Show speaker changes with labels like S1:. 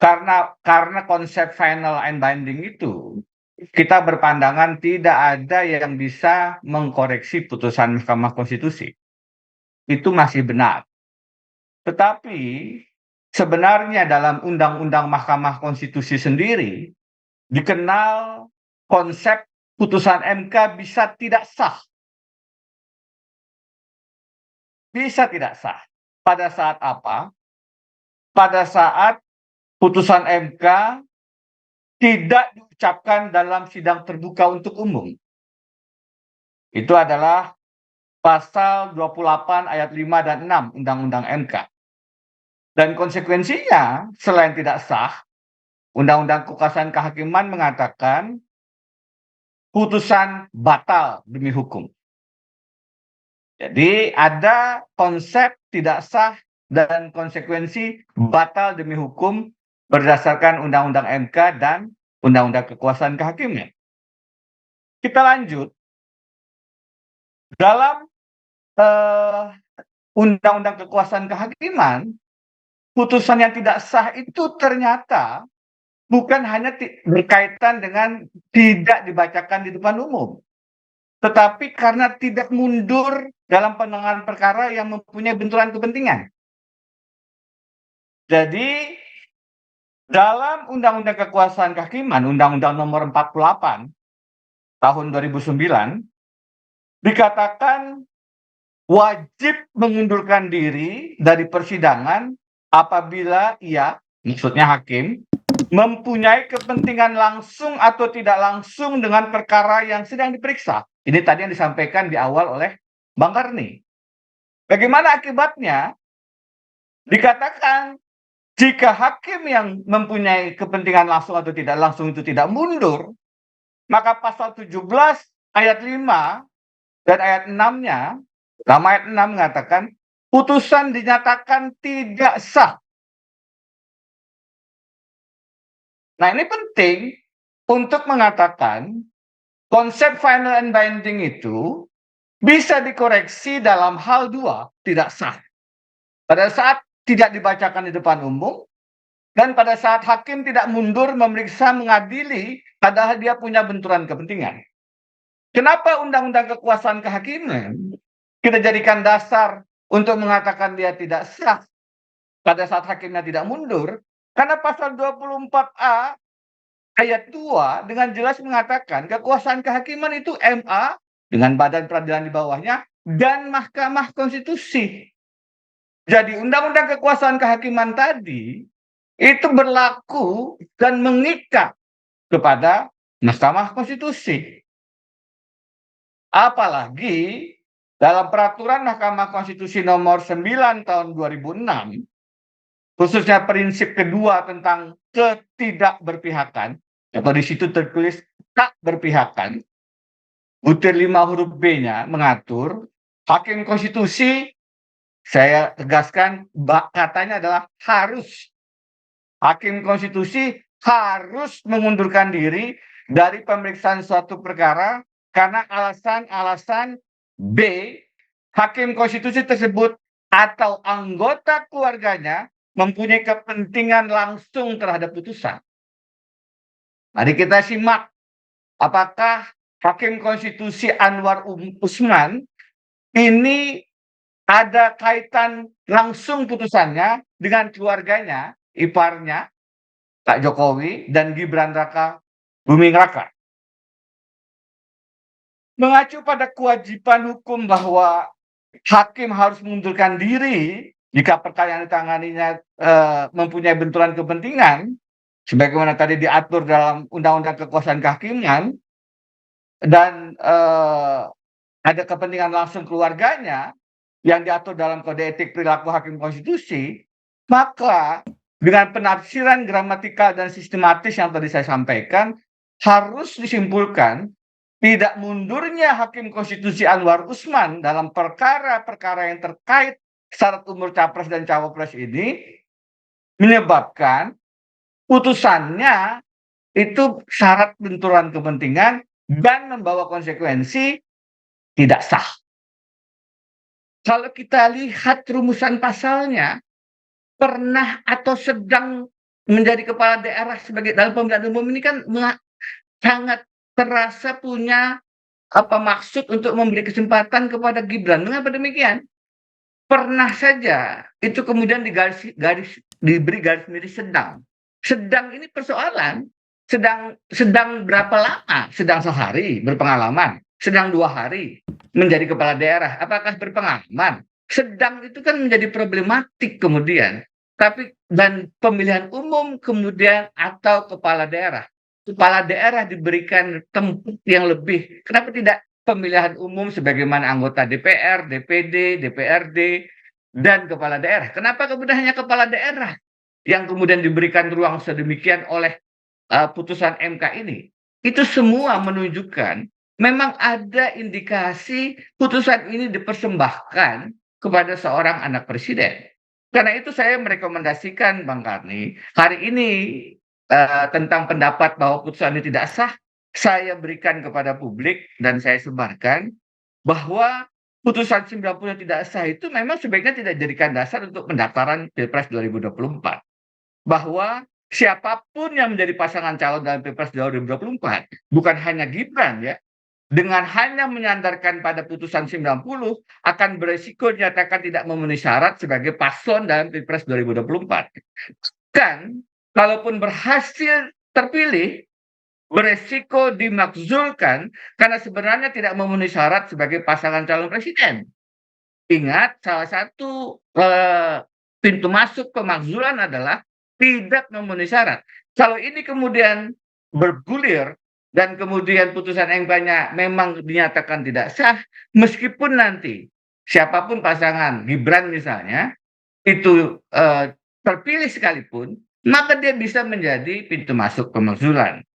S1: Karena konsep final and binding itu, kita berpandangan tidak ada yang bisa mengkoreksi putusan Mahkamah Konstitusi. Itu masih benar. Tetapi sebenarnya dalam Undang-Undang Mahkamah Konstitusi sendiri dikenal konsep putusan MK bisa tidak sah. Bisa tidak sah. Pada saat apa? Pada saat putusan MK tidak diucapkan dalam sidang terbuka untuk umum. Itu adalah pasal 28 ayat 5 dan 6 Undang-Undang MK. Dan konsekuensinya, selain tidak sah, Undang-Undang Kekuasaan Kehakiman mengatakan putusan batal demi hukum. Jadi ada konsep tidak sah dan konsekuensi batal demi hukum berdasarkan Undang-Undang MK dan Undang-Undang Kekuasaan Kehakiman. Kita lanjut. Dalam Undang-Undang Kekuasaan Kehakiman, putusan yang tidak sah itu ternyata bukan hanya berkaitan dengan tidak dibacakan di depan umum, tetapi karena tidak mundur dalam penanganan perkara yang mempunyai benturan kepentingan. Jadi, dalam Undang-Undang Kekuasaan Kehakiman, Undang-Undang Nomor 48 tahun 2009, dikatakan wajib mengundurkan diri dari persidangan apabila ia, maksudnya hakim, mempunyai kepentingan langsung atau tidak langsung dengan perkara yang sedang diperiksa. Ini tadi yang disampaikan di awal oleh Bang Karni. Bagaimana akibatnya? Dikatakan jika hakim yang mempunyai kepentingan langsung atau tidak langsung itu tidak mundur, maka pasal 17 ayat 5 dan ayat 6-nya, dalam ayat 6 mengatakan putusan dinyatakan tidak sah. Nah, ini penting untuk mengatakan konsep final and binding itu bisa dikoreksi dalam hal dua, tidak sah. Pada saat tidak dibacakan di depan umum, dan pada saat hakim tidak mundur memeriksa mengadili, padahal dia punya benturan kepentingan. Kenapa Undang-Undang Kekuasaan Kehakiman kita jadikan dasar untuk mengatakan dia tidak sah pada saat hakimnya tidak mundur? Karena pasal 24A ayat 2 dengan jelas mengatakan kekuasaan kehakiman itu MA dengan badan peradilan di bawahnya dan Mahkamah Konstitusi. Jadi Undang-Undang Kekuasaan Kehakiman tadi itu berlaku dan mengikat kepada Mahkamah Konstitusi. Apalagi dalam peraturan Mahkamah Konstitusi nomor 9 tahun 2006, khususnya prinsip kedua tentang ketidakberpihakan, atau di situ tertulis tak berpihakan, butir 5 huruf B-nya mengatur hakim konstitusi, saya tegaskan katanya adalah harus. Hakim konstitusi harus mengundurkan diri dari pemeriksaan suatu perkara karena alasan-alasan B, hakim konstitusi tersebut atau anggota keluarganya mempunyai kepentingan langsung terhadap putusan. Mari kita simak apakah hakim konstitusi Anwar Usman ini ada kaitan langsung putusannya dengan keluarganya, iparnya, Pak Jokowi, dan Gibran Raka Buming Raka. Mengacu pada kewajiban hukum bahwa hakim harus mengundurkan diri jika perkara yang ditanganinya mempunyai benturan kepentingan, sebagaimana tadi diatur dalam Undang-Undang Kekuasaan Kehakiman, dan ada kepentingan langsung keluarganya yang diatur dalam Kode Etik Perilaku Hakim Konstitusi, maka dengan penafsiran gramatikal dan sistematis yang tadi saya sampaikan, harus disimpulkan tidak mundurnya Hakim Konstitusi Anwar Usman dalam perkara-perkara yang terkait syarat umur capres dan cawapres ini menyebabkan putusannya itu syarat benturan kepentingan dan membawa konsekuensi tidak sah. Kalau kita lihat rumusan pasalnya, pernah atau sedang menjadi kepala daerah sebagai dalam pemilihan umum ini kan sangat terasa punya maksud untuk memberi kesempatan kepada Gibran. Mengapa demikian? Pernah saja itu kemudian diberi garis miring sedang. Sedang ini persoalan, sedang berapa lama? Sedang sehari berpengalaman, sedang 2 hari menjadi kepala daerah, apakah berpengalaman? Sedang itu kan menjadi problematik kemudian. Tapi dan pemilihan umum kemudian atau kepala daerah. Kepala daerah diberikan tempat yang lebih. Kenapa tidak pemilihan umum sebagaimana anggota DPR, DPD, DPRD, dan kepala daerah? Kenapa kemudian hanya kepala daerah yang kemudian diberikan ruang sedemikian oleh putusan MK ini? Itu semua menunjukkan memang ada indikasi putusan ini dipersembahkan kepada seorang anak presiden. Karena itu saya merekomendasikan Bang Karni, hari ini tentang pendapat bahwa putusan ini tidak sah, saya berikan kepada publik dan saya sebarkan bahwa putusan 90 tidak sah itu memang sebaiknya tidak dijadikan dasar untuk pendaftaran Pilpres 2024. Bahwa siapapun yang menjadi pasangan calon dalam Pilpres 2024, bukan hanya Gibran ya, dengan hanya menyandarkan pada putusan 90 akan beresiko dinyatakan tidak memenuhi syarat sebagai paslon dalam Pilpres 2024. Kan, kalaupun berhasil terpilih, beresiko dimakzulkan karena sebenarnya tidak memenuhi syarat sebagai pasangan calon presiden. Ingat, salah satu pintu masuk pemakzulan adalah tidak memenuhi syarat. Kalau ini kemudian bergulir dan kemudian putusan MK-nya memang dinyatakan tidak sah, meskipun nanti siapapun pasangan Gibran misalnya itu terpilih sekalipun, maka dia bisa menjadi pintu masuk pemakzulan.